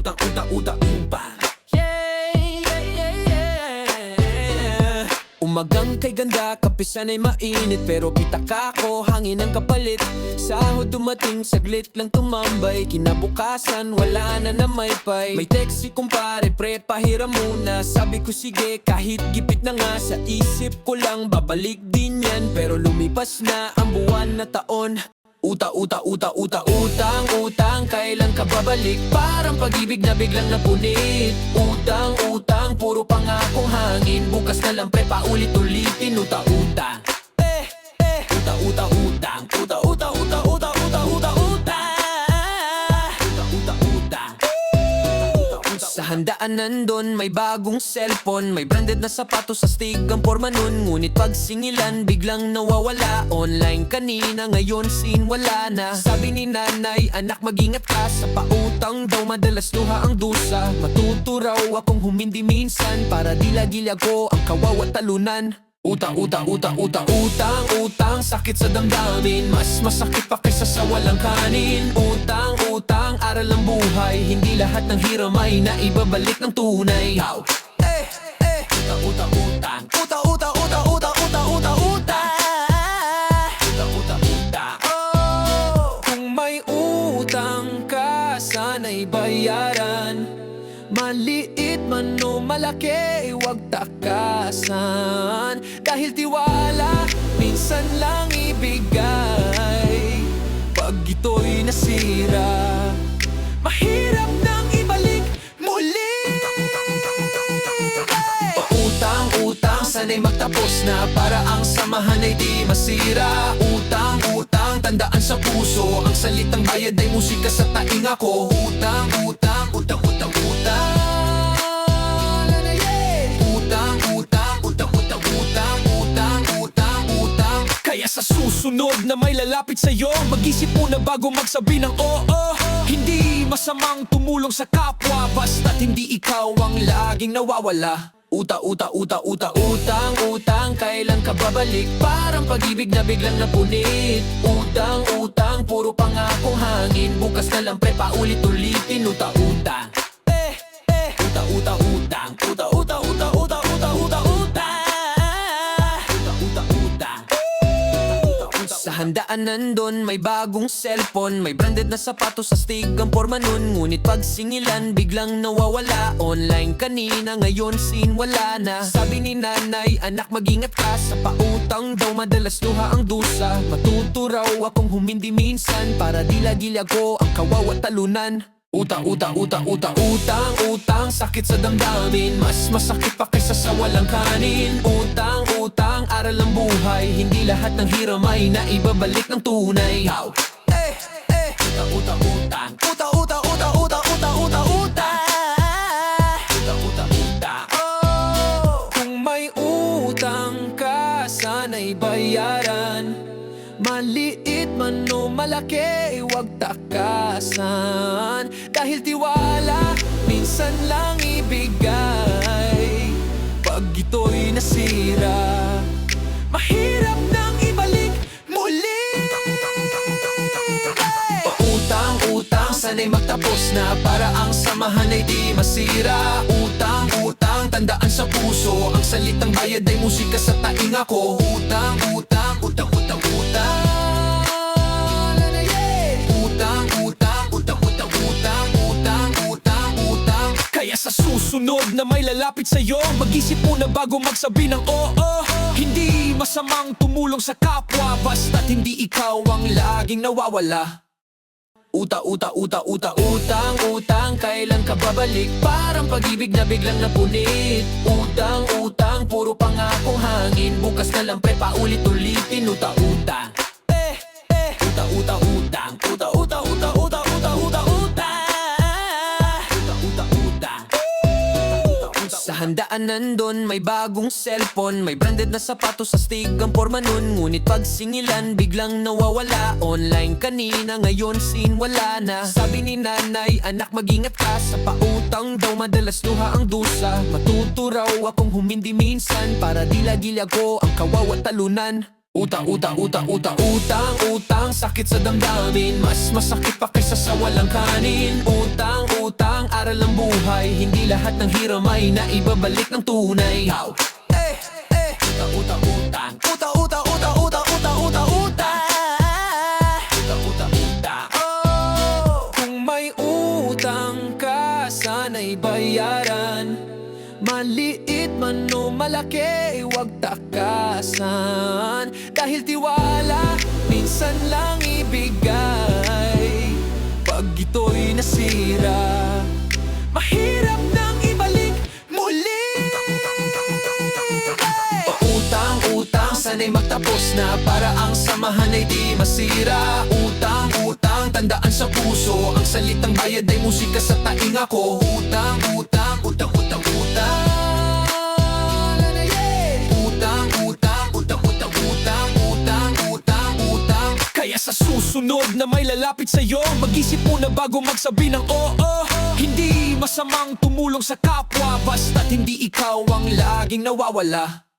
utang, utang, utang, utang. Umagang kay ganda, kapisan ay mainit, pero pitaka ko, hangin ang kapalit. Sahod dumating, saglit lang tumambay, kinabukasan, wala na namaypay. May text si kumpare, pre, pahiram muna. Sabi ko sige, kahit gipit na nga, sa isip ko lang, babalik din yan. Pero lumipas na ang buwan na taon. Uta, uta, uta, uta, utang, utang, kailan ka babalik? Parang pag-ibig na biglang napunit. Utang, utang, puro pangakong hangin. Bukas na lang pre, paulit-ulitin. Uta, utang, uta, uta, utang, uta, uta, uta, uta, uta, uta, utang, uta, uta, utang. Sa handaan nandun, may bagong cellphone, may branded na sapatos, sa stig ang porma nun. Ngunit pag singilan, biglang nawawala. Online kanina, ngayon scene wala na. Sabi ni nanay, anak mag-ingat ka, sa pautang daw madalas luha ang dusa. Matuto raw akong humindi minsan, para di lagi ako ang kawawa talunan. Uta, uta, uta, uta, utang, utang, sakit sa damdamin, mas masakit pa kaysa sa walang kanin. Utang, utang, aral ng buhay, hindi lahat ng hiram ay naibabalik ng tunay. Uta, uta, utang, uta, uta, uta, uta, uta, uta, uta, uta, uta, uta. Kung may utang ka, sana'y bayaran. Maliit man o malaki, huwag takasan. Dahil tiwala, minsan lang ibigay. Pag ito'y nasira, mahirap nang ibalik muli. Pautang, utang, sana'y magtapos na, para ang samahan ay di masira. Utang, utang, tandaan sa puso, ang salitang bayad ay musika sa tainga ko. Utang, utang, utang, utang, utang. Utang, utang, utang, utang, utang, utang, utang, utang. Kaya sa susunod na may lalapit sa'yo, mag-isip muna bago magsabi ng oo. Hindi masamang tumulong sa kapwa, basta't hindi ikaw ang laging nawawala. Uta, uta, uta, uta, utang, utang, kailan ka babalik? Parang pag-ibig na biglang napunit. Utang, utang, puro pangakong hangin. Bukas na lang pre, paulit-ulitin. Uta, utang, uta, uta, utang, uta, uta, uta, uta, uta, uta, utang, uta, uta, utang. Sa handaan nandun, may bagong cellphone, may branded na sapatos, sa stig ang porma nun. Ngunit pag singilan, biglang nawawala. Online kanina, ngayon scene wala na. Sabi ni nanay, anak mag-ingat ka, sa pautang daw madalas luha ang dusa. Matuto raw akong humindi minsan, para di lagi ako ang kawawa talunan. Uta, uta, uta, uta, utang, utang, sakit sa damdamin, mas masakit pa kaysa sa walang kanin. Utang, utang, aral ng buhay, hindi lahat ng hiram ay naibabalik ng tunay. Uta, uta, utang, uta, uta, uta, uta, uta, uta, utang, uta, uta, utang. Kung may utang ka, sana'y bayaran. Maliit man o malaki, huwag takasan. Dahil tiwala, minsan lang ibigay. Pag ito'y nasira, mahirap nang ibalik muli. Pautang, utang, sana'y magtapos na, para ang samahan ay di masira. Utang, utang, tandaan sa puso, ang salitang bayad ay musika sa tainga ko. Utang, utang, utang, utang, utang. Utang, utang, utang, utang, utang, utang, utang, utang. Kaya sa susunod na may lalapit sa'yo, mag-isip muna bago magsabi ng oo. Hindi masamang tumulong sa kapwa, basta't hindi ikaw ang laging nawawala. Uta, uta, uta, uta, utang, utang, kailan ka babalik? Parang pag-ibig na biglang napunit. Utang, utang, puro pangakong hangin. Bukas na lang pre, paulit-ulitin. Uta, utang, uta, uta, utang, uta, uta, uta, uta, uta, uta, utang, uta, uta, utang. Sa handaan nandun, may bagong cellphone, may branded na sapatos, sa stig ang porma nun. Ngunit pag singilan, biglang nawawala. Online kanina, ngayon scene wala na. Sabi ni nanay, anak mag-ingat ka, sa pautang daw madalas luha ang dusa. Matuto raw akong humindi minsan, para di lagi ako ang kawawa talunan. Uta, uta, uta, uta, utang, utang, sakit sa damdamin, mas masakit pa kaysa sa walang kanin. Utang, utang, aral ng buhay. Hindi lahat ng hiram ay naibabalik ng tunay. Uta-uta-utang, uta-uta-uta-uta-uta-uta, uta-uta-utang. Kung may utang ka, sana'y bayaran. Maliit man o malaki, huwag takasan. Dahil tiwala, minsan lang ibigay. Pag ito'y nasira, mahirap nang ibalik muli. Pautang-utang, sana'y magtapos na, para ang samahan ay di masira. Utang-utang, tandaan sa puso, ang salitang bayad ay musika sa tainga ko. Utang-utang, utang-utang-utang, utang-utang, utang-utang-utang, utang-utang-utang. Kaya sa susunod na may lalapit sa'yo, mag-isip muna bago magsabi ng oo. Hindi masamang tumulong sa kapwa, basta't hindi ikaw ang laging nawawala.